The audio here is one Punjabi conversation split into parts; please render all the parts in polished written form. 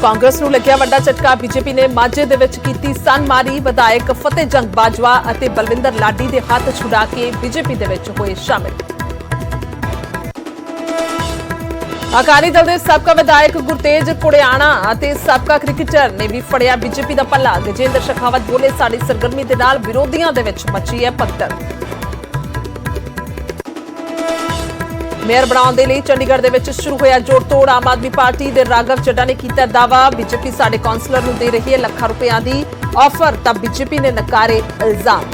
कांग्रेस ਨੂੰ ਲੱਗਿਆ ਵੱਡਾ ਝਟਕਾ। बीजेपी ने माझे ਦੇ ਵਿੱਚ ਕੀਤੀ ਸਨਮਾਰੀ। ਵਿਧਾਇਕ ਫਤਿਹ ਜੰਗ ਬਾਜਵਾ ਅਤੇ ਬਲਵਿੰਦਰ ਲਾਡੀ ਦੇ ਹੱਥ ਛੁਡਾ ਕੇ बीजेपी ਦੇ ਵਿੱਚ ਹੋਏ ਸ਼ਾਮਿਲ। ਅਕਾਲੀ ਦਲ ਦੇ ਸਾਬਕਾ ਵਿਧਾਇਕ ਗੁਰਤੇਜ ਕੁੜਿਆਣਾ ਅਤੇ ਸਾਬਕਾ ਕ੍ਰਿਕਟਰ ਨੇ ਵੀ ਫੜਿਆ बीजेपी ਦਾ ਪੱਲਾ। ਗਜੇਂਦਰ ਸ਼ੇਖਾਵਤ ਬੋਲੇ, ਸਾਡੀ ਸਰਗਰਮੀ ਦੇ ਨਾਲ ਵਿਰੋਧੀਆਂ ਦੇ ਵਿੱਚ ਮੱਚੀ ਹੈ ਭਗਦੜ। ਮੇਅਰ ਬਣਾਉਣ ਦੇ ਲਈ ਚੰਡੀਗੜ੍ਹ ਦੇ ਵਿੱਚ ਸ਼ੁਰੂ ਹੋਇਆ ਜੋੜ ਤੋੜ। ਆਮ ਆਦਮੀ ਪਾਰਟੀ ਦੇ ਰਾਘਵ ਚੱਡਾ ਨੇ ਕੀਤਾ ਦਾਅਵਾ, बीजेपी ਸਾਡੇ ਕੌਂਸਲਰ ਨੂੰ ਦੇ ਰਹੀ ਹੈ ਲੱਖਾਂ ਰੁਪਈਆਂ ਦੀ ਆਫਰ, ਤਾਂ बीजेपी ਨੇ ਨਕਾਰੇ ਇਲਜ਼ਾਮ।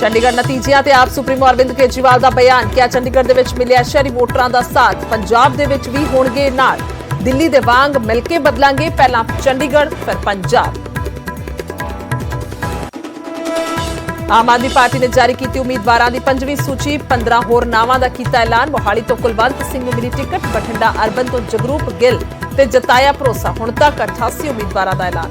ਚੰਡੀਗੜ੍ਹ ਨਤੀਜਿਆਂ ਤੇ ਆਪ ਸੁਪਰੀਮੋ ਅਰਵਿੰਦ ਕੇਜਰੀਵਾਲ ਦਾ ਬਿਆਨ। ਕਿਹਾ ਚੰਡੀਗੜ੍ਹ ਦੇ ਵਿੱਚ ਮਿਲਿਆ ਸ਼ਹਿਰੀ ਵੋਟਰਾਂ ਦਾ ਸਾਥ, ਪੰਜਾਬ ਦੇ ਵਿੱਚ ਵੀ ਹੋਣਗੇ ਨਾਲ। ਦਿੱਲੀ ਦੇ ਵਾਂਗ ਮਿਲ ਕੇ ਬਦਲਾਂਗੇ, ਪਹਿਲਾਂ ਚੰਡੀਗੜ੍ਹ ਫਿਰ ਪੰਜਾਬ। ਆਮ ਆਦਮੀ ਪਾਰਟੀ ਨੇ ਜਾਰੀ ਕੀਤੀ ਉਮੀਦਵਾਰਾਂ ਦੀ 5ਵੀਂ ਸੂਚੀ। 15 ਹੋਰ ਨਾਵਾਂ ਦਾ ਕੀਤਾ ਐਲਾਨ। ਮੋਹਾਲੀ ਤੋਂ ਕੁਲਵੰਤ ਸਿੰਘ ਨੂੰ ਮਿਲੀ ਟਿਕਟ, ਬਠਿੰਡਾ ਅਰਬਨ ਤੋਂ ਜਗਰੂਪ ਗਿੱਲ ਤੇ ਜਤਾਇਆ ਭਰੋਸਾ। ਹੁਣ ਤੱਕ 88 ਉਮੀਦਵਾਰਾਂ ਦਾ ਐਲਾਨ।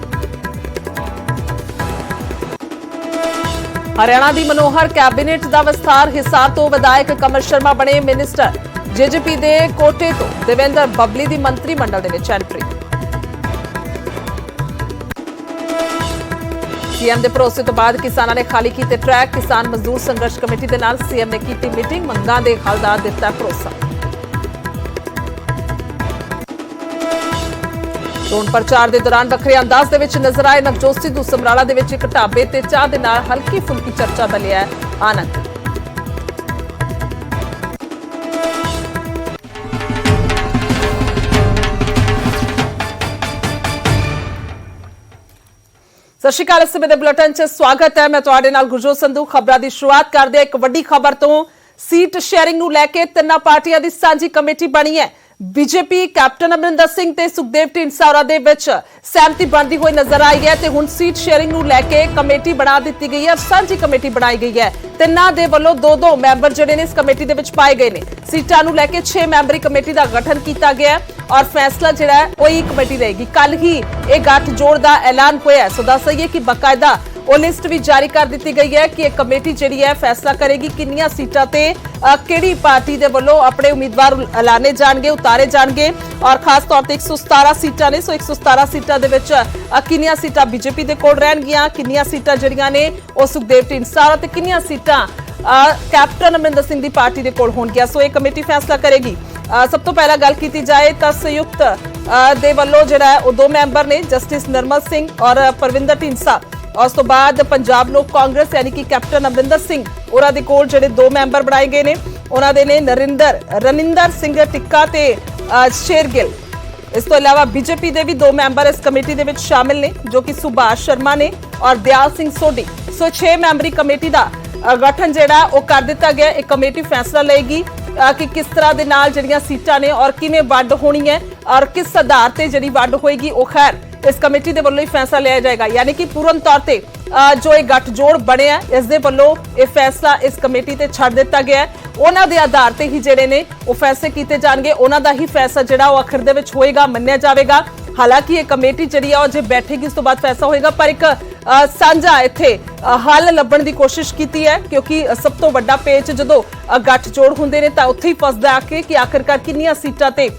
ਹਰਿਆਣਾ ਦੀ ਮਨੋਹਰ ਕੈਬਨਿਟ ਦਾ ਵਿਸਥਾਰ। ਹਿਸਾਰ ਤੋਂ ਵਿਧਾਇਕ ਕਮਰ ਸ਼ਰਮਾ ਬਣੇ ਮਿਨਿਸਟਰ। ਜੇਜੇਪੀ ਦੇ ਕੋਟੇ ਤੋਂ ਦੇਵੇਂਦਰ ਬਬਲੀ ਦੀ ਮੰਤਰੀ ਮੰਡਲ ਦੇ ਵਿੱਚ ਐਂਟਰੀ। सीएम ਦੇ ਭਰੋਸੇ ਤੋਂ ਬਾਅਦ ਕਿਸਾਨਾਂ ਨੇ ਖਾਲੀ ਕੀਤੇ ਟਰੈਕ। ਕਿਸਾਨ ਮਜ਼ਦੂਰ ਸੰਘਰਸ਼ ਕਮੇਟੀ ਦੇ ਨਾਲ ਸੀਐਮ ਨੇ ਕੀਤੀ ਮੀਟਿੰਗ, ਮੰਗਾਂ ਦੇ ਹੱਲ ਦਾ ਦਿੱਤਾ ਭਰੋਸਾ। ਚੋਣ ਪ੍ਰਚਾਰ ਦੇ ਦੌਰਾਨ ਵੱਖਰੇ ਅੰਦਾਜ਼ ਦੇ ਵਿੱਚ ਨਜ਼ਰ ਆਏ ਨਵਜੋਤ ਸਿੱਧੂ। ਸਮਰਾਲਾ ਦੇ ਵਿੱਚ ਇੱਕ ਢਾਬੇ ਤੇ ਚਾਹ ਦੇ ਨਾਲ ਹਲਕੀ ਫੁਲਕੀ ਚਰਚਾ ਦਾ ਲਿਆ ਆਨੰਦ। ਸਤਿ ਸ਼੍ਰੀ ਅਕਾਲ। ਇਸ ਸਮੇਂ ਦੇ ਬੁਲੇਟਿਨ 'ਚ ਸਵਾਗਤ ਹੈ। ਮੈਂ ਤੁਹਾਡੇ ਨਾਲ ਗੁਰਜੋਤ ਸੰਧੂ। ਖਬਰਾਂ ਦੀ ਸ਼ੁਰੂਆਤ ਕਰਦੇ ਹਾਂ ਇੱਕ ਵੱਡੀ ਖਬਰ ਤੋਂ। ਸੀਟ ਸ਼ੇਅਰਿੰਗ ਨੂੰ ਲੈ ਕੇ ਤਿੰਨਾਂ ਪਾਰਟੀਆਂ ਦੀ ਸਾਂਝੀ ਕਮੇਟੀ ਬਣੀ ਹੈ। बीजेपी कैप्टन अमरिंदर सिंह ते सुखदेव ढींडसा ਦੇ ਵਿੱਚ ਸਹਿਮਤੀ ਬਣਦੀ ਹੋਈ ਨਜ਼ਰ ਆਈ ਹੈ ਤੇ ਹੁਣ ਸੀਟ ਸ਼ੇਅਰਿੰਗ ਨੂੰ ਲੈ ਕੇ ਕਮੇਟੀ ਬਣਾ ਦਿੱਤੀ ਗਈ ਹੈ। ਸਾਂਝੀ ਕਮੇਟੀ ਬਣਾਈ ਗਈ ਹੈ। ਤਿੰਨਾਂ ਦੇ ਵੱਲੋਂ ਦੋ ਮੈਂਬਰ ਜਿਹੜੇ ਨੇ ਇਸ ਕਮੇਟੀ ਦੇ ਵਿੱਚ ਪਾਏ ਗਏ ਨੇ। ਸੀਟਾਂ ਨੂੰ ਲੈ ਕੇ 6 ਮੈਂਬਰੀ ਕਮੇਟੀ ਦਾ ਗਠਨ ਕੀਤਾ ਗਿਆ ਹੈ ਔਰ ਫੈਸਲਾ ਜਿਹੜਾ ਹੈ ਉਹ ਹੀ ਕਮੇਟੀ ਲਏਗੀ। ਕੱਲ ਹੀ ਇਹ ਗੱਠਜੋੜ ਦਾ ਐਲਾਨ ਹੋਇਆ। ਸੋ ਦੱਸ ਦਈਏ ਕਿ ਬਕਾਇਦਾ ਉਹ ਲਿਸਟ ਵੀ ਜਾਰੀ ਕਰ ਦਿੱਤੀ ਗਈ ਹੈ ਕਿ ਇਹ ਕਮੇਟੀ ਜਿਹੜੀ ਹੈ ਫੈਸਲਾ ਕਰੇਗੀ ਕਿੰਨੀਆਂ ਸੀਟਾਂ ਤੇ ਕਿਹੜੀ ਪਾਰਟੀ ਦੇ ਵੱਲੋਂ ਆਪਣੇ ਉਮੀਦਵਾਰ ਐਲਾਨੇ ਜਾਣਗੇ, ਉਤਾਰੇ ਜਾਣਗੇ ਔਰ ਖਾਸ ਤੌਰ ਤੇ 117 ਸੀਟਾਂ ਨੇ। ਸੋ 117 ਸੀਟਾਂ ਦੇ ਵਿੱਚ ਕਿੰਨੀਆਂ ਸੀਟਾਂ बीजेपी ਦੇ ਕੋਲ ਰਹਿਣਗੀਆਂ, ਕਿੰਨੀਆਂ ਸੀਟਾਂ ਜਿਹੜੀਆਂ ਨੇ ਉਹ ਸੁਖਦੇਵ ਢੀਂਡਸਾ ਤੇ ਕਿੰਨੀਆਂ ਸੀਟਾਂ ਕੈਪਟਨ ਅਮਰਿੰਦਰ ਸਿੰਘ ਦੀ ਪਾਰਟੀ ਦੇ ਕੋਲ ਹੋਣਗੀਆਂ। ਸੋ ਇਹ ਕਮੇਟੀ ਫੈਸਲਾ ਕਰੇਗੀ। ਸਭ ਤੋਂ ਪਹਿਲਾਂ ਗੱਲ ਕੀਤੀ ਜਾਏ ਤਾਂ ਸੰਯੁਕਤ ਦੇ ਵੱਲੋਂ ਜਿਹੜਾ ਹੈ ਉਹ 2 ਮੈਂਬਰ ਨੇ, ਜਸਟਿਸ ਨਰਮਲ ਸਿੰਘ ਔਰ ਪਰਵਿੰਦਰ ਢੀਂਡਸਾ। ਉਸ ਤੋਂ ਬਾਅਦ ਪੰਜਾਬ ਲੋਕ ਕਾਂਗਰਸ ਯਾਨੀ ਕਿ ਕੈਪਟਨ ਅਮਰਿੰਦਰ ਸਿੰਘ ਉਹਨਾਂ ਦੇ ਕੋਲ ਜਿਹੜੇ 2 ਮੈਂਬਰ ਬਣਾਏ ਗਏ ਨੇ ਉਹਨਾਂ ਦੇ ਨੇ ਰਨਿੰਦਰ ਸਿੰਘ ਟਿੱਕਾ ਤੇ ਸ਼ੇਰਗਿੱਲ। ਇਸ ਤੋਂ ਇਲਾਵਾ बीजेपी ਦੇ ਵੀ 2 ਮੈਂਬਰ ਇਸ ਕਮੇਟੀ ਦੇ ਵਿੱਚ ਸ਼ਾਮਿਲ ਨੇ ਜੋ ਕਿ ਸੁਭਾਸ਼ ਸ਼ਰਮਾ ਨੇ ਔਰ ਦਿਆਲ ਸਿੰਘ ਸੋਢੀ। ਸੋ 6 ਮੈਂਬਰੀ ਕਮੇਟੀ ਦਾ ਗਠਨ ਜਿਹੜਾ ਉਹ ਕਰ ਦਿੱਤਾ ਗਿਆ। ਇਹ ਕਮੇਟੀ ਫੈਸਲਾ ਲਏਗੀ ਕਿ ਕਿਸ ਤਰ੍ਹਾਂ ਦੇ ਨਾਲ ਜਿਹੜੀਆਂ ਸੀਟਾਂ ਨੇ ਔਰ ਕਿਵੇਂ ਵੰਡ ਹੋਣੀ ਹੈ ਔਰ ਕਿਸ ਆਧਾਰ ਤੇ ਜਿਹੜੀ ਵੰਡ ਹੋਏਗੀ ਉਹ ਖੈਰ ਇਸ ਕਮੇਟੀ ਦੇ ਵੱਲੋਂ ਹੀ ਫੈਸਲਾ ਲਿਆ ਜਾਏਗਾ। ਯਾਨੀ ਕਿ ਪੂਰਨ ਤੌਰ ਤੇ ਜੋ ਇਹ ਗੱਠਜੋੜ ਬਣਿਆ ਇਸ ਦੇ ਵੱਲੋਂ ਇਹ ਫੈਸਲਾ ਇਸ ਕਮੇਟੀ ਤੇ ਛੱਡ ਦਿੱਤਾ ਗਿਆ। ਉਹਨਾਂ ਦੇ ਆਧਾਰ ਤੇ ਹੀ ਜਿਹੜੇ ਨੇ ਉਹ ਫੈਸਲੇ ਕੀਤੇ ਜਾਣਗੇ। ਉਹਨਾਂ ਦਾ ਹੀ ਫੈਸਲਾ ਜਿਹੜਾ ਉਹ ਅਖੀਰ ਦੇ ਵਿੱਚ ਹੋਏਗਾ, ਮੰਨਿਆ ਜਾਵੇਗਾ। ਹਾਲਾਂਕਿ ਇਹ ਕਮੇਟੀ ਜਿਹੜੀ ਆ ਉਹ ਜੇ ਬੈਠੇਗੀ ਉਸ ਤੋਂ ਬਾਅਦ ਫੈਸਲਾ ਹੋਏਗਾ, ਪਰ ਇੱਕ ਸਾਂਝਾ ਇੱਥੇ ਹੱਲ ਲੱਭਣ ਦੀ ਕੋਸ਼ਿਸ਼ ਕੀਤੀ ਹੈ ਕਿਉਂਕਿ ਸਭ ਤੋਂ ਵੱਡਾ ਪੇਚ ਜਦੋਂ ਗੱਠਜੋੜ ਹੁੰਦੇ ਨੇ ਤਾਂ ਉੱਥੇ ਹੀ ਫਸਦਾ ਕਿ ਆਖਿਰਕਾਰ ਕਿੰਨੀਆਂ ਸੀਟਾਂ ਤੇ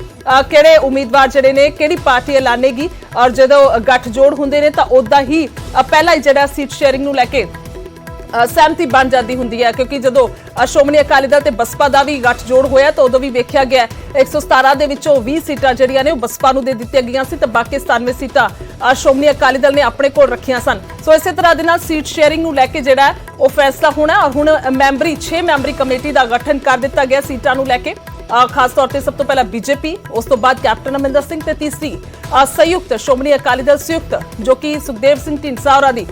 ਕਿਹੜੇ ਉਮੀਦਵਾਰ ਜਿਹੜੇ ਨੇ ਕਿਹੜੀ ਪਾਰਟੀ ਐਲਾਨੇਗੀ। ਔਰ ਜਦੋਂ ਗੱਠਜੋੜ ਹੁੰਦੇ ਨੇ ਤਾਂ ਉਦਾਂ ਹੀ ਪਹਿਲਾਂ ਹੀ ਜਿਹੜਾ ਸੀਟ ਸ਼ੇਅਰਿੰਗ ਨੂੰ ਲੈ ਕੇ ਸਹਿਮਤੀ ਬਣ ਜਾਂਦੀ ਹੁੰਦੀ ਹੈ ਕਿਉਂਕਿ ਜਦੋਂ ਸ਼੍ਰੋਮਣੀ ਅਕਾਲੀ ਦਲ ਤੇ ਬਸਪਾ ਦਾ ਵੀ ਗੱਠਜੋੜ ਹੋਇਆ ਤਾਂ ਉਦੋਂ ਵੀ ਵੇਖਿਆ ਗਿਆ 117 ਦੇ ਵਿੱਚੋਂ 20 ਸੀਟਾਂ ਜਿਹੜੀਆਂ ਨੇ ਉਹ ਬਸਪਾ ਨੂੰ ਦੇ ਦਿੱਤੀਆਂ ਗਈਆਂ ਸੀ ਤੇ ਬਾਕੀ 97 ਸੀਟਾਂ ਸ਼੍ਰੋਮਣੀ ਅਕਾਲੀ ਦਲ ਨੇ ਆਪਣੇ ਕੋਲ ਰੱਖੀਆਂ ਸਨ। ਸੋ ਇਸੇ ਤਰ੍ਹਾਂ ਦੇ ਨਾਲ ਸੀਟ ਸ਼ੇਅਰਿੰਗ ਨੂੰ ਲੈ ਕੇ ਜਿਹੜਾ ਉਹ ਫੈਸਲਾ ਹੋਣਾ ਔਰ ਹੁਣ 6 ਮੈਂਬਰੀ ਕਮੇਟੀ ਦਾ ਗਠਨ ਕਰ ਦਿੱਤਾ ਗਿਆ ਸੀਟਾਂ ਨੂੰ ਲੈ ਕੇ। ਖਾਸ ਤੌਰ ਤੇ ਸਭ ਤੋਂ ਪਹਿਲਾਂ बीजेपी, ਉਸ ਤੋਂ ਬਾਅਦ ਕੈਪਟਨ ਅਮਰਿੰਦਰ ਸਿੰਘ ਤੇ ਤੀਸਰੀ ਸੰਯੁਕਤ ਸ਼੍ਰੋਮਣੀ ਅਕਾਲੀ ਦਲ ਸੰਯੁਕਤ ਜੋ ਕਿ ਸੁਖਦੇਵ ਸਿੰਘ ਢੀਂਡਸਾ ਹੋਰਾਂ ਦੀ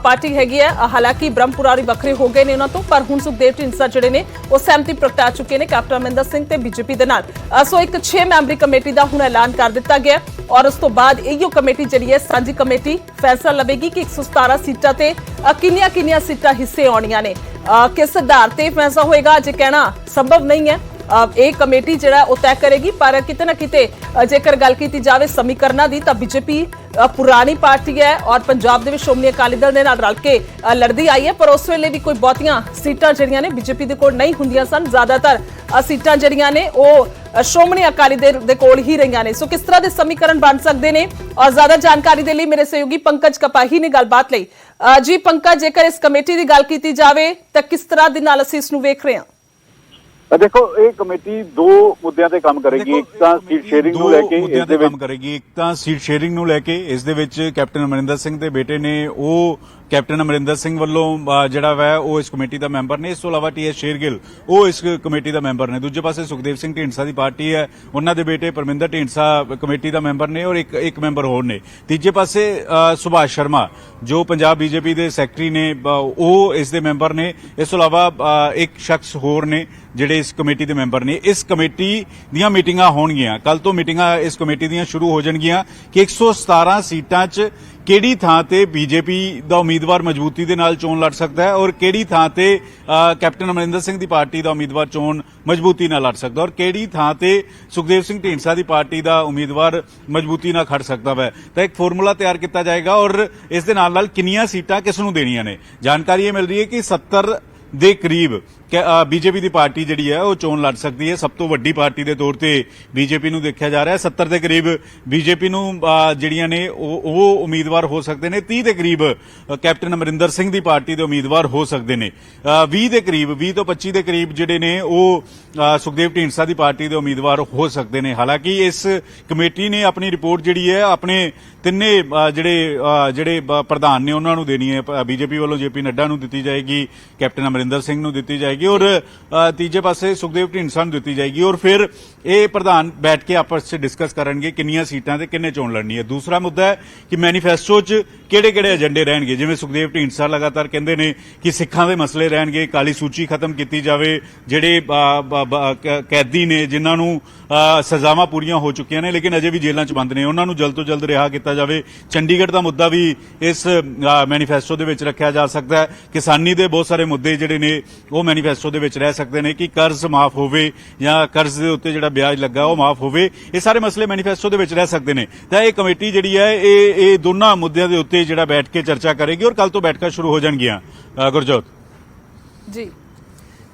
ਪਾਰਟੀ ਹੈਗੀ ਹੈ। ਹਾਲਾਂਕਿ ਬ੍ਰਹਮਪੁਰਾਰੀ ਵੱਖਰੇ ਹੋ ਗਏ ਨੇ ਉਹਨਾਂ ਤੋਂ, ਪਰ ਹੁਣ ਸੁਖਦੇਵ ਢੀਂਡਸਾ ਜਿਹੜੇ ਨੇ ਉਹ ਸਹਿਮਤੀ ਪ੍ਰਗਟਾ ਚੁੱਕੇ ਨੇ ਕੈਪਟਨ ਅਮਰਿੰਦਰ ਸਿੰਘ ਤੇ बीजेपी ਦੇ ਨਾਲ। ਸੋ ਇੱਕ 6 ਮੈਂਬਰੀ ਕਮੇਟੀ ਦਾ ਹੁਣ ਐਲਾਨ ਕਰ ਦਿੱਤਾ ਗਿਆ ਔਰ ਉਸ ਤੋਂ ਬਾਅਦ ਇਹੋ ਕਮੇਟੀ ਜਿਹੜੀ ਹੈ ਸਾਂਝੀ ਕਮੇਟੀ ਫੈਸਲਾ ਲਵੇਗੀ ਕਿ 117 ਸੀਟਾਂ ਤੇ ਕਿੰਨੀਆਂ ਸੀਟਾਂ ਹਿੱਸੇ ਆਉਣੀਆਂ ਨੇ। ਕਿਸ ਆਧਾਰ ਤੇ ਫੈਸਲਾ ਹੋਏਗਾ ਅਜੇ ਕਹਿਣਾ ਸੰਭਵ ਨਹੀਂ ਹੈ। ਇਹ ਕਮੇਟੀ ਜਿਹੜਾ ਉਹ ਤੈਅ ਕਰੇਗੀ। ਪਰ ਕਿਤੇ ਨਾ ਕਿਤੇ ਜੇਕਰ ਗੱਲ ਕੀਤੀ ਜਾਵੇ ਸਮੀਕਰਨਾਂ ਦੀ ਤਾਂ ਬੀਜੇਪੀ ਪੁਰਾਣੀ ਪਾਰਟੀ ਹੈ ਔਰ ਪੰਜਾਬ ਦੇ ਵਿੱਚ ਸ਼੍ਰੋਮਣੀ ਅਕਾਲੀ ਦਲ ਦੇ ਨਾਲ ਰਲ ਕੇ ਲੜਦੀ ਆਈ ਹੈ, ਪਰ ਉਸ ਵੇਲੇ ਵੀ ਕੋਈ ਬਹੁਤੀਆਂ ਸੀਟਾਂ ਜਿਹੜੀਆਂ ਨੇ ਬੀਜੇਪੀ ਦੇ ਕੋਲ ਨਹੀਂ ਹੁੰਦੀਆਂ ਸਨ। ਜ਼ਿਆਦਾਤਰ ਸੀਟਾਂ ਜਿਹੜੀਆਂ ਨੇ ਉਹ ਸ਼੍ਰੋਮਣੀ ਅਕਾਲੀ ਦਲ ਦੇ ਕੋਲ ਹੀ ਰਹੀਆਂ ਨੇ। ਸੋ ਕਿਸ ਤਰ੍ਹਾਂ ਦੇ ਸਮੀਕਰਨ ਬਣ ਸਕਦੇ ਨੇ ਔਰ ਜ਼ਿਆਦਾ ਜਾਣਕਾਰੀ ਦੇ ਲਈ ਮੇਰੇ ਸਹਿਯੋਗੀ ਪੰਕਜ ਕਪਾਹੀ ਨੇ ਗੱਲਬਾਤ ਲਈ। ਜੀ ਪੰਕਜ, ਜੇਕਰ ਇਸ ਕਮੇਟੀ ਦੀ ਗੱਲ ਕੀਤੀ ਜਾਵੇ ਤਾਂ ਕਿਸ ਤਰ੍ਹਾਂ ਦੇ ਨਾਲ ਅਸੀਂ ਇਸ ਨੂੰ ਵੇਖ ਰਹੇ ਹਾਂ? देखो ये कमेटी दो मुद्दों ते काम करेगी। एक तो सीट शेयरिंग ਨੂੰ ਲੈ ਕੇ ਇਸ ਦੇ ਵਿੱਚ ਕੰਮ ਕਰੇਗੀ। ਇੱਕ ਤਾਂ ਸੀਟ ਸ਼ੇਅਰਿੰਗ ਨੂੰ ਲੈ ਕੇ ਇਸ ਦੇ ਵਿੱਚ ਕੈਪਟਨ ਅਮਰਿੰਦਰ ਸਿੰਘ ਦੇ ਬੇਟੇ ਨੇ ਉਹ ਕੈਪਟਨ ਅਮਰਿੰਦਰ ਸਿੰਘ ਵੱਲੋਂ ਜਿਹੜਾ ਵਾ ਉਹ ਇਸ ਕਮੇਟੀ ਦਾ ਮੈਂਬਰ ਨੇ। ਇਸ ਤੋਂ ਇਲਾਵਾ ਟੀ.ਐਸ. ਸ਼ੇਰਗਿੱਲ ਉਹ ਇਸ ਕਮੇਟੀ ਦਾ ਮੈਂਬਰ ਨੇ। ਦੂਜੇ ਪਾਸੇ ਸੁਖਦੇਵ ਸਿੰਘ ਢੀਂਡਸਾ ਦੀ ਪਾਰਟੀ ਹੈ, ਉਹਨਾਂ ਦੇ ਬੇਟੇ ਪਰਮਿੰਦਰ ਢੀਂਡਸਾ ਕਮੇਟੀ ਦਾ ਮੈਂਬਰ ਨੇ ਔਰ ਇੱਕ ਮੈਂਬਰ ਹੋਰ ਨੇ। ਤੀਜੇ ਪਾਸੇ ਸੁਭਾਸ਼ ਸ਼ਰਮਾ ਜੋ ਪੰਜਾਬ ਬੀਜੇਪੀ ਦੇ ਸੈਕਟਰੀ ਨੇ ਉਹ ਇਸ ਦੇ ਮੈਂਬਰ ਨੇ। ਇਸ ਤੋਂ ਇਲਾਵਾ ਇੱਕ ਸ਼ਖਸ ਹੋਰ ਨੇ ਜਿਹੜੇ ਇਸ ਕਮੇਟੀ ਦੇ ਮੈਂਬਰ ਨੇ। ਇਸ ਕਮੇਟੀ ਦੀਆਂ ਮੀਟਿੰਗਾਂ ਹੋਣਗੀਆਂ, ਕੱਲ ਤੋਂ ਮੀਟਿੰਗਾਂ ਇਸ ਕਮੇਟੀ ਦੀਆਂ ਸ਼ੁਰੂ ਹੋ ਜਾਣਗੀਆਂ ਕਿ 117 ਸੀਟਾਂ 'ਚ ਕਿਹੜੀ ਥਾਂ ਤੇ ਬੀਜੇਪੀ ਦਾ ਉਮੀਦਵਾਰ ਮਜ਼ਬੂਤੀ ਦੇ ਨਾਲ ਚੋਣ ਲੜ ਸਕਦਾ ਹੈ ਔਰ ਕਿਹੜੀ ਥਾਂ ਤੇ ਕੈਪਟਨ ਅਮਰਿੰਦਰ ਸਿੰਘ ਦੀ ਪਾਰਟੀ ਦਾ ਉਮੀਦਵਾਰ ਚੋਣ ਮਜ਼ਬੂਤੀ ਨਾਲ ਲੜ ਸਕਦਾ ਔਰ ਕਿਹੜੀ ਥਾਂ ਤੇ ਸੁਖਦੇਵ ਸਿੰਘ ਢੀਂਡਸਾ ਦੀ ਪਾਰਟੀ ਦਾ ਉਮੀਦਵਾਰ ਮਜ਼ਬੂਤੀ ਨਾਲ ਖੜ ਸਕਦਾ ਹੈ। ਤਾਂ ਇੱਕ ਫਾਰਮੂਲਾ ਤਿਆਰ ਕੀਤਾ ਜਾਏਗਾ ਔਰ ਇਸ ਦੇ ਨਾਲ ਕਿੰਨੀਆਂ ਸੀਟਾਂ ਕਿਸ ਨੂੰ ਦੇਣੀਆਂ ਨੇ। ਜਾਣਕਾਰੀ ਇਹ ਮਿਲ ਰਹੀ ਹੈ ਕਿ 70 ਦੇ ਕਰੀਬ ਬੀਜੇਪੀ ਦੀ ਪਾਰਟੀ ਜਿਹੜੀ ਹੈ ਉਹ ਚੋਣ ਲੜ ਸਕਦੀ ਹੈ। ਸਭ ਤੋਂ ਵੱਡੀ ਪਾਰਟੀ ਦੇ ਤੌਰ ਤੇ ਬੀਜੇਪੀ ਨੂੰ ਦੇਖਿਆ ਜਾ ਰਿਹਾ ਹੈ। 70 ਦੇ ਕਰੀਬ ਬੀਜੇਪੀ ਨੂੰ ਜਿਹੜੀਆਂ ਨੇ ਉਹ ਉਮੀਦਵਾਰ ਹੋ ਸਕਦੇ ਨੇ। 30 ਦੇ ਕਰੀਬ ਕੈਪਟਨ ਅਮਰਿੰਦਰ ਸਿੰਘ ਦੀ ਪਾਰਟੀ ਦੇ ਉਮੀਦਵਾਰ ਹੋ ਸਕਦੇ ਨੇ। 20 ਦੇ ਕਰੀਬ 20 ਤੋਂ 25 ਦੇ ਕਰੀਬ ਜਿਹੜੇ ਨੇ ਉਹ ਸੁਖਦੇਵ ਢੀਂਡਸਾ ਦੀ ਪਾਰਟੀ ਦੇ ਉਮੀਦਵਾਰ ਹੋ ਸਕਦੇ ਨੇ। ਹਾਲਾਂਕਿ ਇਸ ਕਮੇਟੀ ਨੇ ਆਪਣੀ ਰਿਪੋਰਟ ਜਿਹੜੀ ਹੈ ਆਪਣੇ ਤਿੰਨੇ ਜਿਹੜੇ ਪ੍ਰਧਾਨ ਨੇ ਉਹਨਾਂ ਨੂੰ ਦੇਣੀ ਹੈ। ਬੀਜੇਪੀ ਵੱਲੋਂ ਜੇਪੀ ਨੱਡਾ ਨੂੰ ਦਿੱਤੀ ਜਾਏਗੀ, ਕੈਪਟਨ ਅਮਰਿੰਦਰ ਸਿੰਘ ਨੂੰ ਦਿੱਤੀ ਜਾਏਗੀ ਔਰ ਤੀਜੇ ਪਾਸੇ ਸੁਖਦੇਵ ਢੀਂਡਸਾ ਨੂੰ ਦਿੱਤੀ ਜਾਏਗੀ ਔਰ ਫਿਰ ਇਹ ਪ੍ਰਧਾਨ ਬੈਠ ਕੇ ਆਪਸ ਵਿੱਚ ਡਿਸਕਸ ਕਰਨਗੇ ਕਿੰਨੀਆਂ ਸੀਟਾਂ ਤੇ ਕਿੰਨੇ ਚੋਣ ਲੜਨੀ ਹੈ। ਦੂਸਰਾ ਮੁੱਦਾ ਹੈ ਕਿ ਮੈਨੀਫੈਸਟੋ 'ਚ ਕਿਹੜੇ-ਕਿਹੜੇ ਏਜੰਡੇ ਰਹਿਣਗੇ। ਜਿਵੇਂ ਸੁਖਦੇਵ ਢੀਂਡਸਾ ਲਗਾਤਾਰ ਕਹਿੰਦੇ ਨੇ ਕਿ ਸਿੱਖਾਂ ਦੇ ਮਸਲੇ ਰਹਿਣਗੇ, ਕਾਲੀ ਸੂਚੀ ਖਤਮ ਕੀਤੀ ਜਾਵੇ, ਜਿਹੜੇ ਕੈਦੀ ਨੇ ਜਿਨ੍ਹਾਂ ਨੂੰ ਸਜ਼ਾਵਾਂ ਪੂਰੀਆਂ ਹੋ ਚੁੱਕੀਆਂ ਨੇ ਲੇਕਿਨ ਅਜੇ ਵੀ ਜੇਲ੍ਹਾਂ 'ਚ ਬੰਦ ਨੇ ਉਹਨਾਂ ਨੂੰ ਜਲਦ ਤੋਂ ਜਲਦ ਰਿਹਾ ਕੀਤਾ ਜਾਵੇ। ਚੰਡੀਗੜ੍ਹ ਦਾ ਮੁੱਦਾ ਵੀ ਇਸ ਮੈਨੀਫੈਸਟੋ ਦੇ ਵਿੱਚ ਰੱਖਿਆ ਜਾ ਸਕਦਾ ਹੈ। ਕਿਸਾਨੀ ਦੇ ਬਹੁਤ ਸਾਰੇ ਮੁੱਦੇ ਜਿਹੜੇ ਨੇ ਉਹ ਮੈਨੀਫੈਸਟੋ ਦੇ ਵਿੱਚ ਰਹਿ ਸਕਦੇ ਨੇ ਕਿ ਕਰਜ਼ ਮਾਫ ਹੋਵੇ ਜਾਂ ਕਰਜ਼ ਦੇ ਉੱਤੇ ਜਿਹੜਾ ਵਿਆਜ ਲੱਗਾ ਉਹ ਮਾਫ ਹੋਵੇ। ਇਹ ਸਾਰੇ ਮਸਲੇ ਮੈਨੀਫੈਸਟੋ ਦੇ ਵਿੱਚ ਰਹਿ ਸਕਦੇ ਨੇ। ਤਾਂ ਇਹ ਕਮੇਟੀ ਜਿਹੜੀ ਹੈ ਇਹ ਦੋਨਾਂ ਮੁੱਦਿਆਂ ਦੇ ਉੱਤੇ ਜਿਹੜਾ ਬੈਠ ਕੇ ਚਰਚਾ ਕਰੇਗੀ ਔਰ ਕੱਲ ਤੋਂ ਬੈਠਕਾਂ ਸ਼ੁਰੂ ਹੋ ਜਾਣਗੀਆਂ। ਗੁਰਜੋਤ ਜੀ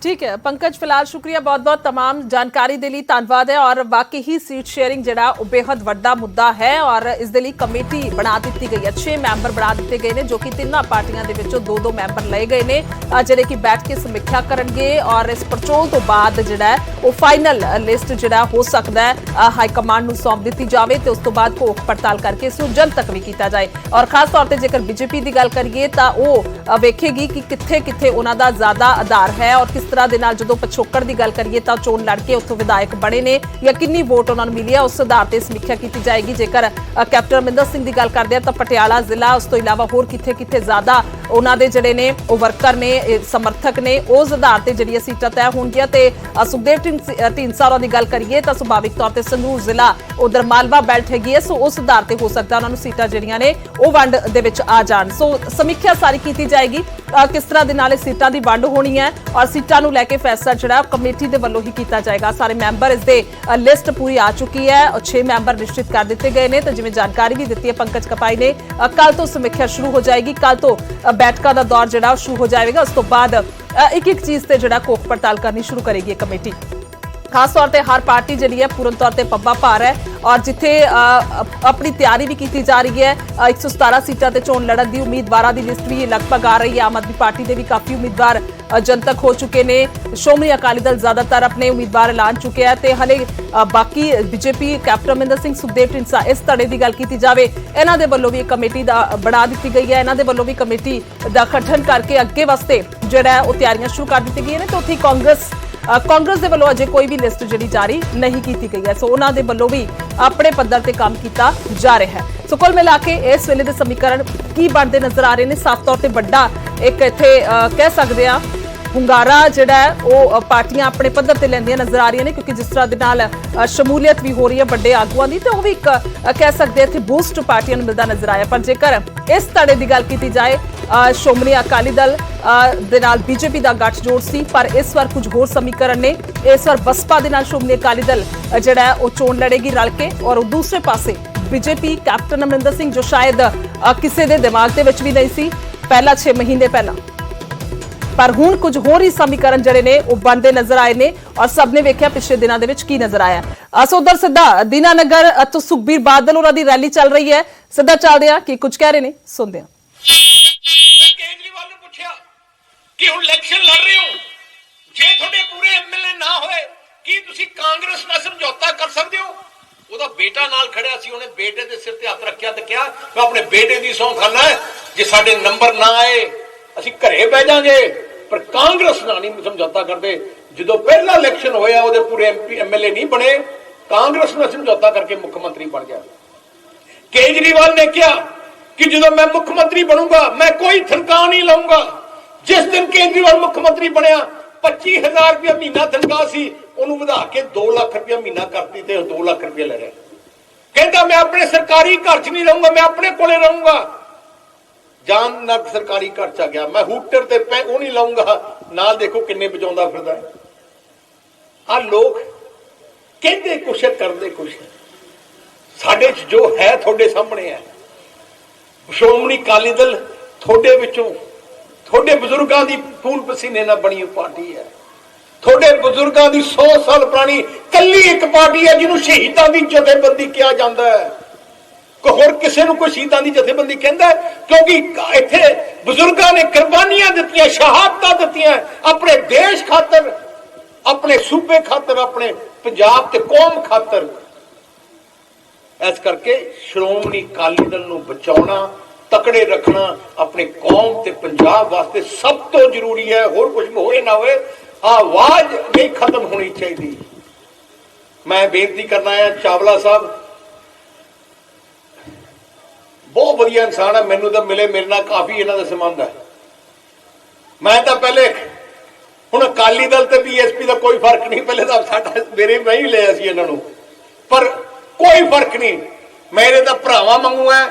ठीक है पंकज, फिलहाल शुक्रिया बहुत बहुत तमाम जानकारी दे लई धन्नवाद है। और वाकई ही सीट शेयरिंग जिहड़ा वो बेहद वड्डा मुद्दा है और इस दे लई कमेटी बना दी गई है। 6 मैंबर बना दिए गए हैं जो कि तिन्ना पार्टियां दे विचों 2-2 मैंबर लए गए ने जिहड़े कि बैठ के समीक्षा करनगे और इस परचोल तो बाद जिहड़ा वो फाइनल लिस्ट जिहड़ा हो सकदा है हाईकमांड नूं सौंप दित्ती जावे ते उस तो बाद घोख पड़ताल करके इस नूं जनतक भी कीता जाए। और खास तौर ते जेकर बीजेपी दी गल करिए तां वो वेखेगी कि कित्थे उन्हां दा ज़्यादा आधार है और तरह दे नाल जदों पिछोकड़ दी गल करिए तां चोण लड़ के उत्थों विधायक बने ने या किन्नी वोट उन्हां नूं मिली है उस आधार ते समीक्षा की जाएगी। जेकर कैप्टन अमरिंदर सिंह दी गल करदे आ तां पटियाला जिला उस तो इलावा होर किथे ज़्यादा उन्हां दे जिहड़े ने ओह वर्कर ने समर्थक ने उस आधार ते जिहड़ियां सीटां तय होणगीਆਂ ते सुखदेव ढींडसा होरां दी गल करिए तां सुभाविक तौर ते संगरूर जिला उधर मालवा बेल्ट हैगी है। सो उस आधार ते हो सकदा उन्हां नूं सीटां जिहड़ियां ने ओह वंड दे विच आ जाण। सो समीक्षा सारी की जाएगी किस तरह दे नाल सीटां दी वंड होनी है और सीटां नूं लैके फैसला जिहड़ा कमेटी दे वल्लों ही कीता जाएगा। सारे मैंबर इस दे लिस्ट पूरी आ चुकी है और 6 मैंबर निश्चित कर दिए गए हैं। तो जिवें जानकारी भी दी है पंकज कपाई ने कल तो समीक्षा शुरू हो जाएगी, कल तो बैठकों का दौर जिहड़ा शुरू हो जाएगा। उस तो बाद एक चीज़ से जिहड़ा घोख पड़ताल करनी शुरू करेगी कमेटी। खास तौर पर हर पार्टी जी है पूर्ण तौर पर पब्बा भार है और जिथे अपनी तैयारी भी की जा रही है। 117 सीटां ते चोण लड़न की उम्मीदवारों की लिस्ट भी लगभग आ रही है। आम आदमी पार्टी के भी काफ़ी उम्मीदवार जनतक हो चुके ने। श्रोमणी अकाली दल ज़्यादातर अपने उम्मीदवार ऐलान चुके हैं तो हले बाकी बीजेपी कैप्टन अमरिंदर सिंह सुखदेव ढींडसा इस धड़े की गल की जाए इन्हां दे वल्लों भी कमेटी बना दी गई है। इन्हां दे वल्लों भी कमेटी का गठन करके अगे वास्ते जिहड़ा वो तैयारियां शुरू कर दी गई हैं। तो उत्थे कांग्रेस के वल्लों अजे कोई भी लिस्ट जिहड़ी जारी नहीं की गई है। सो उन्हां दे वल्लों भी अपने पद्धर ते काम किया जा रहा है। सो कुल मिला के इस वेले दे समीकरण की बनते नजर आ रहे हैं। साफ तौर पर बड़ा एक इत्थे कह सकते हैं ਹੁੰਗਾਰਾ ਜਿਹੜਾ ਹੈ ਉਹ ਪਾਰਟੀਆਂ ਆਪਣੇ ਪੱਧਰ ਤੇ ਲੈਂਦੀਆਂ ਨਜ਼ਰ ਆ ਰਹੀਆਂ ਨੇ, ਕਿਉਂਕਿ ਜਿਸ ਤਰ੍ਹਾਂ ਦੇ ਨਾਲ ਸ਼ਮੂਲੀਅਤ ਵੀ ਹੋ ਰਹੀ ਹੈ ਵੱਡੇ ਆਗੂਆਂ ਦੀ, ਤੇ ਉਹ ਵੀ ਇੱਕ ਕਹਿ ਸਕਦੇ ਇੱਥੇ ਬੂਸਟ ਪਾਰਟੀਆਂ ਨੂੰ ਮਿਲਦਾ ਨਜ਼ਰ ਆਇਆ। ਪਰ ਜੇਕਰ ਇਸ ਧੜੇ ਦੀ ਗੱਲ ਕੀਤੀ ਜਾਏ, ਸ਼੍ਰੋਮਣੀ ਅਕਾਲੀ ਦਲ ਦੇ ਨਾਲ ਬੀਜੇਪੀ ਦਾ ਗੱਠਜੋੜ ਸੀ, ਪਰ ਇਸ ਵਾਰ ਕੁਝ ਹੋਰ ਸਮੀਕਰਨ ਨੇ। ਇਸ ਵਾਰ ਬਸਪਾ ਦੇ ਨਾਲ ਸ਼੍ਰੋਮਣੀ ਅਕਾਲੀ ਦਲ ਜਿਹੜਾ ਹੈ ਉਹ ਚੋਣ ਲੜੇਗੀ ਰਲ ਕੇ, ਔਰ ਦੂਸਰੇ ਪਾਸੇ ਬੀਜੇਪੀ ਕੈਪਟਨ ਅਮਰਿੰਦਰ ਸਿੰਘ, ਜੋ ਸ਼ਾਇਦ ਕਿਸੇ ਦੇ ਦਿਮਾਗ ਦੇ ਵਿੱਚ ਵੀ ਨਹੀਂ ਸੀ ਪਹਿਲਾਂ 6 ਮਹੀਨੇ ਪਹਿਲਾਂ, ਪਰ ਹੁਣ ਕੁਝ ਹੋਰ ਹੀ ਸਮੀਕਰਨ ਜਿਹੜੇ ਨੇ ਉਹ ਬਣਦੇ ਨਜ਼ਰ ਆਏ ਨੇ, ਔਰ ਸਭ ਨੇ ਵੇਖਿਆ ਪਿਛਲੇ ਦਿਨਾਂ ਦੇ ਵਿੱਚ ਕੀ ਨਜ਼ਰ ਆਇਆ। ਉਧਰ ਸਿੱਧਾ ਦੀਨਾਨਗਰ ਤੋਂ ਸੁਖਬੀਰ ਬਾਦਲ ਉਹਨਾਂ ਦੀ ਰੈਲੀ ਚੱਲ ਰਹੀ ਹੈ, ਸਿੱਧਾ ਚੱਲਦੇ ਆ ਕੀ ਕੁਝ ਕਹਿ ਰਹੇ ਨੇ, ਸੁਣਦੇ ਆ। ਕੇਜਰੀਵਾਲ ਨੂੰ ਪੁੱਛਿਆ ਕਿ ਹੁਣ ਇਲੈਕਸ਼ਨ ਲੜ ਰਹੇ ਹੋ, ਜੇ ਤੁਹਾਡੇ ਪੂਰੇ ਐਮਐਲਏ ਨਾ ਹੋਏ ਕੀ ਤੁਸੀਂ ਕਾਂਗਰਸ ਨਾਲ ਸਮਝੌਤਾ ਕਰ ਸਕਦੇ ਹੋ? ਉਹਦਾ ਬੇਟਾ ਨਾਲ ਖੜਿਆ ਸੀ, ਉਹਨੇ ਬੇਟੇ ਦੇ ਸਿਰ ਤੇ ਹੱਥ ਰੱਖਿਆ ਤੇ ਕਿਹਾ ਮੈਂ ਆਪਣੇ ਬੇਟੇ ਦੀ ਸਹੁੰ ਖਾਨਾ ਹੈ, ਜੇ ਸਾਡੇ ਨੰਬਰ ਨਾ ਆਏ ਅਸੀਂ ਘਰੇ ਬਹਿ ਜਾਾਂਗੇ, ਪਰ ਕਾਂਗਰਸ ਨਾਲ ਨਹੀਂ ਸਮਝੌਤਾ ਕਰਦੇ। ਜਦੋਂ ਪਹਿਲਾ ਇਲੈਕਸ਼ਨ ਹੋਇਆ ਉਹਦੇ ਪੂਰੇ ਐਮਪੀ ਐਮਐਲਏ ਨਹੀਂ ਬਣੇ, ਕਾਂਗਰਸ ਨਾਲ ਸਮਝੌਤਾ ਕਰਕੇ ਮੁੱਖ ਮੰਤਰੀ ਬਣ ਗਿਆ। ਕੇਜਰੀਵਾਲ ਨੇ ਕਿਹਾ ਕਿ ਜਦੋਂ ਮੈਂ ਮੁੱਖ ਮੰਤਰੀ ਬਣੂੰਗਾ ਮੈਂ ਕੋਈ ਤਨਖਾਹ ਨਹੀਂ ਲਵਾਂਗਾ। ਜਿਸ ਦਿਨ ਕੇਜਰੀਵਾਲ ਮੁੱਖ ਮੰਤਰੀ ਬਣਿਆ 25,000 ਰੁਪਏ ਮਹੀਨਾ ਤਨਖਾਹ ਸੀ, ਉਹਨੂੰ ਵਧਾ ਕੇ 2 ਲੱਖ ਰੁਪਏ ਮਹੀਨਾ ਕਰਤੀ ਤੇ 2 ਲੱਖ ਰੁਪਏ ਲੈ ਰਿਹਾ। ਕਹਿੰਦਾ ਮੈਂ ਆਪਣੇ ਸਰਕਾਰੀ ਘਰ 'ਚ ਨਹੀਂ ਰਹੂੰਗਾ, ਮੈਂ ਆਪਣੇ ਕੋਲੇ ਰਹੂੰਗਾ। ਜਾਨ ਨਾਲ ਸਰਕਾਰੀ ਘਰ 'ਚ ਆ ਗਿਆ, ਮੈਂ ਹੂਟਰ ਤੇ ਉਹ ਨਹੀਂ ਲਾਉਂਗਾ, ਨਾਲ ਦੇਖੋ ਕਿੰਨੇ ਬਚਾਉਂਦਾ ਫਿਰਦਾ ਹੈ। ਆ ਲੋਕ ਕਹਿੰਦੇ ਕੁਛ ਕਰਦੇ ਕੁਛ, ਸਾਡੇ 'ਚ ਜੋ ਹੈ ਤੁਹਾਡੇ ਸਾਹਮਣੇ ਹੈ। ਸ਼੍ਰੋਮਣੀ ਅਕਾਲੀ ਦਲ ਤੁਹਾਡੇ ਵਿੱਚੋਂ, ਤੁਹਾਡੇ ਬਜ਼ੁਰਗਾਂ ਦੀ ਖੂਨ ਪਸੀਨੇ ਨਾਲ ਬਣੀ ਪਾਰਟੀ ਹੈ। ਤੁਹਾਡੇ ਬਜ਼ੁਰਗਾਂ ਦੀ 100 ਸਾਲ ਪੁਰਾਣੀ ਕੱਲੀ ਇੱਕ ਪਾਰਟੀ ਹੈ ਜਿਹਨੂੰ ਸ਼ਹੀਦਾਂ ਦੀ ਜਥੇਬੰਦੀ ਕਿਹਾ ਜਾਂਦਾ ਹੈ। ਹੋਰ ਕਿਸੇ ਨੂੰ ਕੋਈ ਸ਼ਹੀਦਾਂ ਦੀ ਜਥੇਬੰਦੀ ਕਹਿੰਦਾ, ਕਿਉਂਕਿ ਇੱਥੇ ਬਜ਼ੁਰਗਾਂ ਨੇ ਕੁਰਬਾਨੀਆਂ ਦਿੱਤੀਆਂ, ਸ਼ਹਾਦਤਾਂ ਦਿੱਤੀਆਂ ਆਪਣੇ ਦੇਸ਼ ਖਾਤਰ, ਆਪਣੇ ਸੂਬੇ ਖਾਤਰ, ਆਪਣੇ ਪੰਜਾਬ ਤੇ ਕੌਮ ਖਾਤਰ। ਇਸ ਕਰਕੇ ਸ਼੍ਰੋਮਣੀ ਅਕਾਲੀ ਦਲ ਨੂੰ ਬਚਾਉਣਾ, ਤਕੜੇ ਰੱਖਣਾ ਆਪਣੇ ਕੌਮ ਤੇ ਪੰਜਾਬ ਵਾਸਤੇ ਸਭ ਤੋਂ ਜ਼ਰੂਰੀ ਹੈ। ਹੋਰ ਕੁਝ ਹੋਏ ਨਾ ਹੋਏ, ਆਵਾਜ਼ ਨਹੀਂ ਖਤਮ ਹੋਣੀ ਚਾਹੀਦੀ। ਮੈਂ ਬੇਨਤੀ ਕਰਨਾ ਹੈ, ਚਾਵਲਾ ਸਾਹਿਬ ਬਹੁਤ ਵਧੀਆ ਇਨਸਾਨ ਹੈ, ਮੈਨੂੰ ਤਾਂ ਮਿਲੇ, ਮੇਰੇ ਨਾਲ ਕਾਫੀ ਇਹਨਾਂ ਦਾ ਸੰਬੰਧ ਹੈ। ਮੈਂ ਤਾਂ ਪਹਿਲੇ, ਹੁਣ ਅਕਾਲੀ ਦਲ ਤੇ ਬੀਐਸਪੀ ਦਾ ਕੋਈ ਫਰਕ ਨਹੀਂ, ਪਹਿਲੇ ਤਾਂ ਸਾਡਾ ਮੇਰੇ ਮੈਂ ਹੀ ਲਿਆ ਸੀ ਇਹਨਾਂ ਨੂੰ, ਪਰ ਕੋਈ ਫਰਕ ਨਹੀਂ, ਮੇਰੇ ਤਾਂ ਭਰਾਵਾਂ ਵਾਂਗੂ ਹੈ।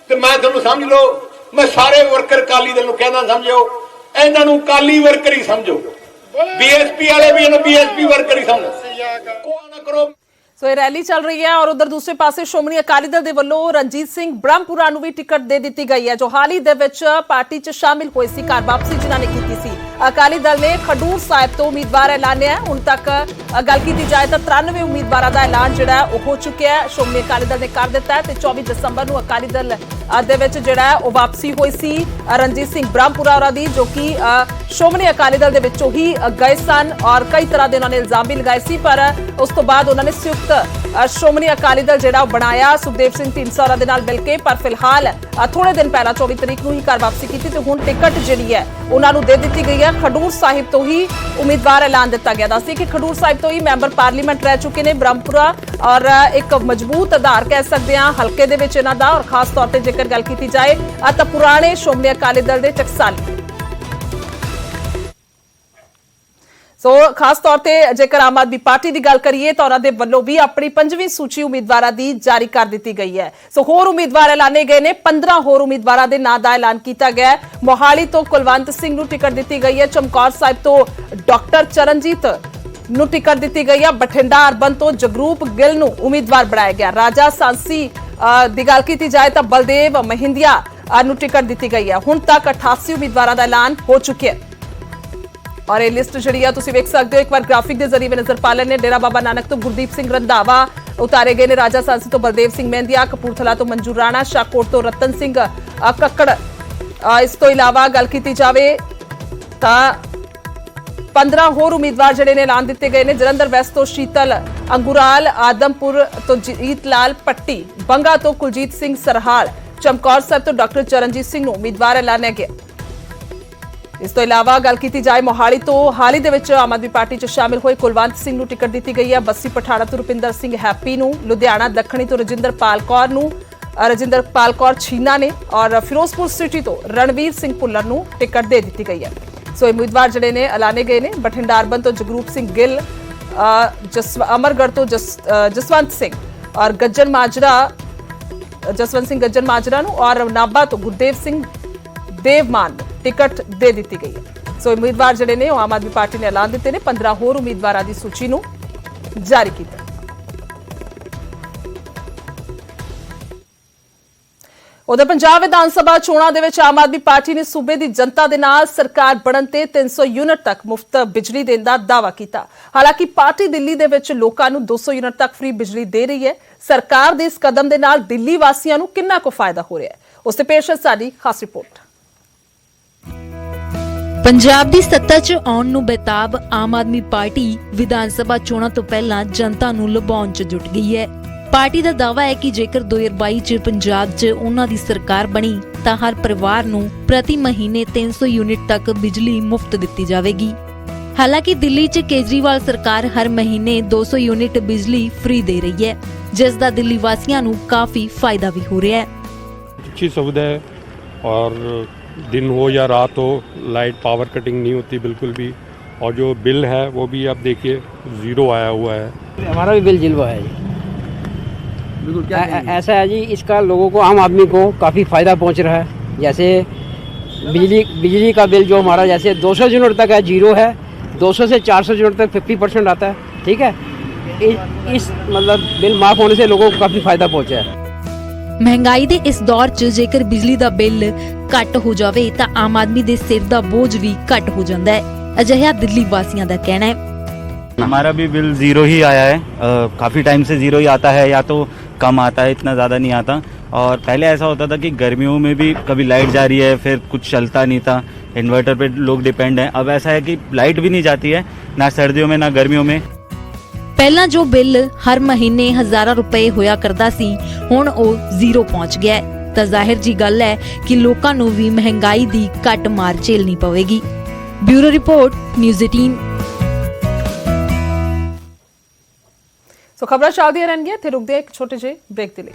ਤੇ ਮੈਂ ਤੁਹਾਨੂੰ ਸਮਝ ਲਓ, ਮੈਂ ਸਾਰੇ ਵਰਕਰ ਅਕਾਲੀ ਦਲ ਨੂੰ ਕਹਿੰਦਾ ਸਮਝੋ, ਇਹਨਾਂ ਨੂੰ ਅਕਾਲੀ ਵਰਕਰ ਹੀ ਸਮਝੋ, ਬੀਐਸਪੀ ਵਾਲੇ ਵੀ ਇਹਨਾਂ ਬੀਐਸਪੀ ਵਰਕਰ ਹੀ ਸਮਝੋ, ਕੋਈ ਨਾ ਕਰੋ। ਸੋ ਇਹ ਰੈਲੀ ਚੱਲ ਰਹੀ ਹੈ, ਔਰ ਉਧਰ ਦੂਸਰੇ ਪਾਸੇ ਸ਼੍ਰੋਮਣੀ ਅਕਾਲੀ ਦਲ ਦੇ ਵੱਲੋਂ ਰਣਜੀਤ ਸਿੰਘ ਬ੍ਰਹਮਪੁਰਾ ਨੂੰ ਵੀ ਟਿਕਟ ਦੇ ਦਿੱਤੀ ਗਈ ਹੈ, ਜੋ ਹਾਲ ਹੀ ਦੇ ਵਿੱਚ ਪਾਰਟੀ 'ਚ ਸ਼ਾਮਿਲ ਹੋਏ ਸੀ, ਘਰ ਵਾਪਸੀ ਜਿਨ੍ਹਾਂ ਨੇ ਕੀਤੀ ਸੀ। ਅਕਾਲੀ ਦਲ ਨੇ ਖਡੂਰ ਸਾਹਿਬ ਤੋਂ ਉਮੀਦਵਾਰ ਐਲਾਨਿਆ। ਹੁਣ ਤੱਕ ਗੱਲ ਕੀਤੀ ਜਾਏ ਤਾਂ 93 ਉਮੀਦਵਾਰਾਂ ਦਾ ਐਲਾਨ ਜਿਹੜਾ ਉਹ ਹੋ ਚੁੱਕਿਆ ਹੈ, ਸ਼੍ਰੋਮਣੀ ਅਕਾਲੀ ਦਲ ਨੇ ਕਰ ਦਿੱਤਾ ਹੈ। ਤੇ 24 ਦਸੰਬਰ ਨੂੰ ਅਕਾਲੀ ਦਲ ਦੇ ਵਿੱਚ ਜਿਹੜਾ ਉਹ ਵਾਪਸੀ ਹੋਈ ਸੀ ਰਣਜੀਤ ਸਿੰਘ ਬ੍ਰਹਮਪੁਰਾ ਹੋਰਾਂ ਦੀ, ਜੋ ਕਿ ਸ਼੍ਰੋਮਣੀ ਅਕਾਲੀ ਦਲ ਦੇ ਵਿੱਚੋਂ ਹੀ ਗਏ ਸਨ, ਔਰ ਕਈ ਤਰ੍ਹਾਂ ਦੇ ਉਹਨਾਂ ਨੇ ਇਲਜ਼ਾਮ ਵੀ ਲਗਾਏ ਸੀ, ਪਰ ਉਸ ਤੋਂ ਬਾਅਦ ਉਹਨਾਂ ਨੇ ਸੰਯੁਕਤ ਸ਼੍ਰੋਮਣੀ ਅਕਾਲੀ ਦਲ ਜਿਹੜਾ ਉਹ ਬਣਾਇਆ ਸੁਖਦੇਵ ਸਿੰਘ ਢੀਂਡਸਾ ਹੋਰਾਂ ਦੇ ਨਾਲ ਮਿਲ ਕੇ। ਪਰ ਫਿਲਹਾਲ ਥੋੜੇ ਦਿਨ ਪਹਿਲਾਂ 24 ਤਰੀਕ ਨੂੰ ਹੀ ਘਰ ਵਾਪਸੀ ਕੀਤੀ, ਤੇ ਹੁਣ ਟਿਕਟ ਜਿਹੜੀ ਹੈ ਉਹਨਾਂ ਨੂੰ ਦੇ ਦਿੱਤੀ ਗਈ ਹੈ। ਖਡੂਰ ਸਾਹਿਬ ਤੋਂ ਹੀ ਉਮੀਦਵਾਰ ਐਲਾਨ ਦਿੱਤਾ ਗਿਆ। ਦੱਸਦੇ ਕਿ ਖਡੂਰ ਸਾਹਿਬ ਤੋਂ ਹੀ ਮੈਂਬਰ ਪਾਰਲੀਮੈਂਟ ਰਹਿ ਚੁੱਕੇ ਨੇ ਬ੍ਰਹਮਪੁਰਾ, ਔਰ ਇੱਕ ਮਜ਼ਬੂਤ ਆਧਾਰ ਕਹਿ ਸਕਦੇ ਹਾਂ ਹਲਕੇ ਦੇ ਵਿੱਚ ਇਹਨਾਂ ਦਾ। ਔਰ ਖਾਸ ਤੌਰ ਤੇ ਜੇਕਰ ਗੱਲ ਕੀਤੀ ਜਾਏ ਤਾਂ ਪੁਰਾਣੇ ਸ਼੍ਰੋਮਣੀ ਅਕਾਲੀ ਦਲ ਦੇ ਟਕਸਾਲੀ। ਸੋ ਖਾਸ ਤੌਰ ਤੇ ਜੇਕਰ ਆਮ ਆਦਮੀ ਪਾਰਟੀ ਦੀ ਗੱਲ ਕਰੀਏ ਤਾਂ ਉਹਨਾਂ ਦੇ ਵੱਲੋਂ ਵੀ ਆਪਣੀ 5ਵੀਂ ਸੂਚੀ ਉਮੀਦਵਾਰਾਂ ਦੀ ਜਾਰੀ ਕਰ ਦਿੱਤੀ ਗਈ ਹੈ। ਸੋ ਹੋਰ ਉਮੀਦਵਾਰ ਐਲਾਨੇ ਗਏ ਨੇ, 15 ਹੋਰ ਉਮੀਦਵਾਰਾਂ ਦੇ ਨਾਂ ਦਾ ਐਲਾਨ ਕੀਤਾ ਗਿਆ ਹੈ। ਮੋਹਾਲੀ ਤੋਂ ਕੁਲਵੰਤ ਸਿੰਘ ਨੂੰ ਟਿਕਟ ਦਿੱਤੀ ਗਈ ਹੈ। ਚਮਕੌਰ ਸਾਹਿਬ ਤੋਂ ਡਾਕਟਰ ਚਰਨਜੀਤ ਨੂੰ ਟਿਕਟ ਦਿੱਤੀ ਗਈ ਹੈ। ਬਠਿੰਡਾ ਅਰਬਨ ਤੋਂ ਜਗਰੂਪ ਗਿੱਲ ਨੂੰ ਉਮੀਦਵਾਰ ਬਣਾਇਆ ਗਿਆ। ਰਾਜਾ ਸਾਂਸੀ ਦੀ ਗੱਲ ਕੀਤੀ ਜਾਏ ਤਾਂ ਬਲਦੇਵ ਮਹਿੰਦਿਆ ਨੂੰ ਟਿਕਟ ਦਿੱਤੀ ਗਈ ਹੈ। ਹੁਣ ਤੱਕ 88 ਉਮੀਦਵਾਰਾਂ ਦਾ ਐਲਾਨ ਹੋ ਚੁੱਕਿਆ ਹੈ। ਔਰ ਇਹ ਲਿਸਟ ਜਿਹੜੀ ਆ ਤੁਸੀਂ ਵੇਖ ਸਕਦੇ ਹੋ, ਇੱਕ ਵਾਰ ਗ੍ਰਾਫਿਕ ਦੇ ਜ਼ਰੀਏ ਨਜ਼ਰ ਪਾ ਲੈਣੇ। ਡੇਰਾ ਬਾਬਾ ਨਾਨਕ ਤੋਂ ਗੁਰਦੀਪ ਸਿੰਘ ਰੰਧਾਵਾ ਉਤਾਰੇ ਗਏ ਨੇ। ਰਾਜਾ ਸਾਂਸੀ ਤੋਂ ਬਲਦੇਵ ਸਿੰਘ ਮਹਿੰਦਿਆ, ਕਪੂਰਥਲਾ ਤੋਂ ਮੰਜੂ ਰਾਣਾ, ਸ਼ਾਹਕੋਟ ਤੋਂ ਰਤਨ ਸਿੰਘ ਕੱਕੜ। ਇਸ ਤੋਂ ਇਲਾਵਾ ਗੱਲ ਕੀਤੀ ਜਾਵੇ ਤਾਂ 15 ਹੋਰ ਉਮੀਦਵਾਰ ਜਿਹੜੇ ਨੇ ਐਲਾਨ ਦਿੱਤੇ ਗਏ ਨੇ। ਜਲੰਧਰ ਵੈਸਟ ਤੋਂ ਸ਼ੀਤਲ ਅੰਗੁਰਾਲ, ਆਦਮਪੁਰ ਤੋਂ ਜੀਤ ਲਾਲ ਪੱਟੀ, ਬੰਗਾ ਤੋਂ ਕੁਲਜੀਤ ਸਿੰਘ ਸਰਹਾਲ, ਚਮਕੌਰ ਸਾਹਿਬ ਤੋਂ ਡਾਕਟਰ ਚਰਨਜੀਤ ਸਿੰਘ ਨੂੰ ਉਮੀਦਵਾਰ ਐਲਾਨਿਆ ਗਿਆ। ਇਸ ਤੋਂ ਇਲਾਵਾ ਗੱਲ ਕੀਤੀ ਜਾਏ ਮੋਹਾਲੀ ਤੋਂ ਹਾਲ ਹੀ ਦੇ ਵਿੱਚ ਆਮ ਆਦਮੀ ਪਾਰਟੀ 'ਚ ਸ਼ਾਮਿਲ ਹੋਏ ਕੁਲਵੰਤ ਸਿੰਘ ਨੂੰ ਟਿਕਟ ਦਿੱਤੀ ਗਈ ਹੈ। ਬੱਸੀ ਪਠਾਣਾ ਤੋਂ ਰੁਪਿੰਦਰ ਸਿੰਘ ਹੈਪੀ ਨੂੰ, ਲੁਧਿਆਣਾ ਦੱਖਣੀ ਤੋਂ ਰਜਿੰਦਰਪਾਲ ਕੌਰ ਛੀਨਾ ਨੇ, ਔਰ ਫਿਰੋਜ਼ਪੁਰ ਸਿਟੀ ਤੋਂ ਰਣਵੀਰ ਸਿੰਘ ਭੁੱਲਰ ਨੂੰ ਟਿਕਟ ਦੇ ਦਿੱਤੀ ਗਈ ਹੈ। ਸੋ ਉਮੀਦਵਾਰ ਜਿਹੜੇ ਨੇ ਐਲਾਨੇ ਗਏ ਨੇ। ਬਠਿੰਡਾ ਅਰਬਨ ਤੋਂ ਜਗਰੂਪ ਸਿੰਘ ਗਿੱਲ, ਅਮਰਗੜ੍ਹ ਤੋਂ ਜਸਵੰਤ ਸਿੰਘ ਔਰ ਜਸਵੰਤ ਸਿੰਘ ਗੱਜਣ ਮਾਜਰਾ ਨੂੰ ਔਰ ਨਾਭਾ ਤੋਂ ਗੁਰਦੇਵ ਸਿੰਘ ਦੇਵਮਾਨ ਨੂੰ ਟਿਕਟ ਦੇ ਦਿੱਤੀ ਗਈ ਹੈ। ਸੋ ਉਮੀਦਵਾਰ ਜਿਹੜੇ ਨੇ ਉਹ ਆਮ ਆਦਮੀ ਪਾਰਟੀ ਨੇ ਐਲਾਨ ਦਿੱਤੇ ਨੇ। 15 ਹੋਰ ਉਮੀਦਵਾਰਾਂ ਦੀ ਸੂਚੀ ਨੂੰ ਜਾਰੀ ਕੀਤਾ। ਉਧਰ ਪੰਜਾਬ ਵਿਧਾਨ ਸਭਾ ਚੋਣਾਂ ਦੇ ਵਿੱਚ ਆਮ ਆਦਮੀ ਪਾਰਟੀ ਨੇ ਸੂਬੇ ਦੀ ਜਨਤਾ ਦੇ ਨਾਲ ਸਰਕਾਰ ਬਣਨ ਤੇ 300 ਯੂਨਿਟ ਤੱਕ ਮੁਫਤ ਬਿਜਲੀ ਦੇਣ ਦਾ ਦਾਅਵਾ ਕੀਤਾ। ਹਾਲਾਂਕਿ ਪਾਰਟੀ ਦਿੱਲੀ ਦੇ ਵਿੱਚ ਲੋਕਾਂ ਨੂੰ 200 ਯੂਨਿਟ ਤੱਕ ਫ੍ਰੀ ਬਿਜਲੀ ਦੇ ਰਹੀ ਹੈ। ਸਰਕਾਰ ਦੇ ਇਸ ਕਦਮ ਦੇ ਨਾਲ ਦਿੱਲੀ ਵਾਸੀਆਂ ਨੂੰ ਕਿੰਨਾ ਕੁ ਫਾਇਦਾ ਹੋ ਰਿਹਾ ਹੈ, ਉਸ ਤੇ ਪੇਸ਼ ਹੈ ਸਾਡੀ ਖਾਸ ਰਿਪੋਰਟ। ਪੰਜਾਬ ਦੀ ਸੱਤਾ 'ਚ ਆਉਣ ਨੂੰ ਬੇਤਾਬ ਆਮ ਆਦਮੀ ਪਾਰਟੀ ਵਿਧਾਨ ਸਭਾ ਚੋਣਾਂ ਤੋਂ ਪਹਿਲਾਂ ਜਨਤਾ ਨੂੰ ਲੁਭਾਉਣ 'ਚ ਜੁਟ ਗਈ ਹੈ। ਪਾਰਟੀ ਦਾ ਦਾਅਵਾ ਹੈ ਕਿ ਜੇਕਰ 2022 'ਚ ਪੰਜਾਬ 'ਚ ਉਹਨਾਂ ਦੀ ਸਰਕਾਰ ਬਣੀ ਤਾਂ ਹਰ ਪਰਿਵਾਰ ਨੂੰ ਪ੍ਰਤੀ ਮਹੀਨੇ 300 ਯੂਨਿਟ ਤੱਕ ਬਿਜਲੀ ਮੁਫਤ ਦਿੱਤੀ ਜਾਵੇਗੀ। ਹਾਲਾਂਕਿ ਦਿੱਲੀ 'ਚ ਕੇਜਰੀਵਾਲ ਸਰਕਾਰ ਹਰ ਮਹੀਨੇ 200 ਯੂਨਿਟ ਬਿਜਲੀ ਫ੍ਰੀ ਦੇ ਰਹੀ ਹੈ, ਜਿਸ ਦਾ ਦਿੱਲੀ ਵਾਸੀਆਂ ਨੂੰ ਕਾਫੀ ਫਾਇਦਾ ਵੀ ਹੋ ਰਿਹਾ ਹੈ। अच्छी सुविधा है और दिन हो या रात हो लाइट पावर कटिंग नहीं होती बिल्कुल भी। और जो बिल है वो भी आप देखिए ज़ीरो आया हुआ है। हमारा भी बिल जिलवा है जी, बिल्कुल क्या ऐसा है जी, इसका लोगों को आम आदमी को काफ़ी फ़ायदा पहुंच रहा है। जैसे बिजली का बिल जो हमारा जैसे 200 यूनिट तक है, जीरो है, 200 से 400 यूनिट तक 50% आता है। ठीक है, इस मतलब बिल माफ़ होने से लोगों को काफ़ी फ़ायदा पहुँचा है। ਮਹਿੰਗਾਈ ਦੇ ਇਸ ਦੌਰ 'ਚ ਜੇਕਰ ਬਿਜਲੀ ਦਾ ਬਿੱਲ ਘੱਟ ਹੋ ਜਾਵੇ ਤਾਂ ਆਮ ਆਦਮੀ ਦੇ ਸਿਰ ਦਾ ਬੋਝ ਵੀ ਘੱਟ ਹੋ ਜਾਂਦਾ ਹੈ। ਅਜਿਹਾ ਦਿੱਲੀ ਵਾਸੀਆਂ ਦਾ ਕਹਿਣਾ ਹੈ। हमारा भी बिल ज़ीरो ही आया है, काफ़ी टाइम से ज़ीरो ही आता है, या तो कम आता है, इतना ज़्यादा नहीं आता। और पहले ऐसा होता था कि गर्मियों में भी कभी लाइट जा रही है, फिर कुछ चलता नहीं था, इन्वर्टर पे लोग डिपेंड हैं। अब ऐसा है कि लाइट भी नहीं जाती है, ना सर्दियों में ना गर्मियों में। ਪਹਿਲਾਂ ਜੋ ਬਿੱਲ ਹਰ ਮਹੀਨੇ ਹਜ਼ਾਰਾਂ ਰੁਪਏ ਹੋਇਆ ਕਰਦਾ ਸੀ, ਹੁਣ ਉਹ ਜ਼ੀਰੋ ਪਹੁੰਚ ਗਿਆ ਹੈ। ਤਾਂ ਜ਼ਾਹਿਰ ਜੀ ਗੱਲ ਹੈ ਕਿ ਲੋਕਾਂ ਨੂੰ ਵੀ ਮਹਿੰਗਾਈ ਦੀ ਘੱਟ ਮਾਰ ਝੇਲਣੀ ਪਵੇਗੀ। Bureau report, news 18। ਸੋ ਖਬਰਾਂ ਚੱਲਦੀਆਂ ਰਹਿਣਗੀਆਂ, ਇੱਥੇ ਰੁਕਦੇ ਹਾਂ ਇੱਕ ਛੋਟੇ ਜਿਹੇ ਬ੍ਰੇਕ ਦੇ ਲਈ।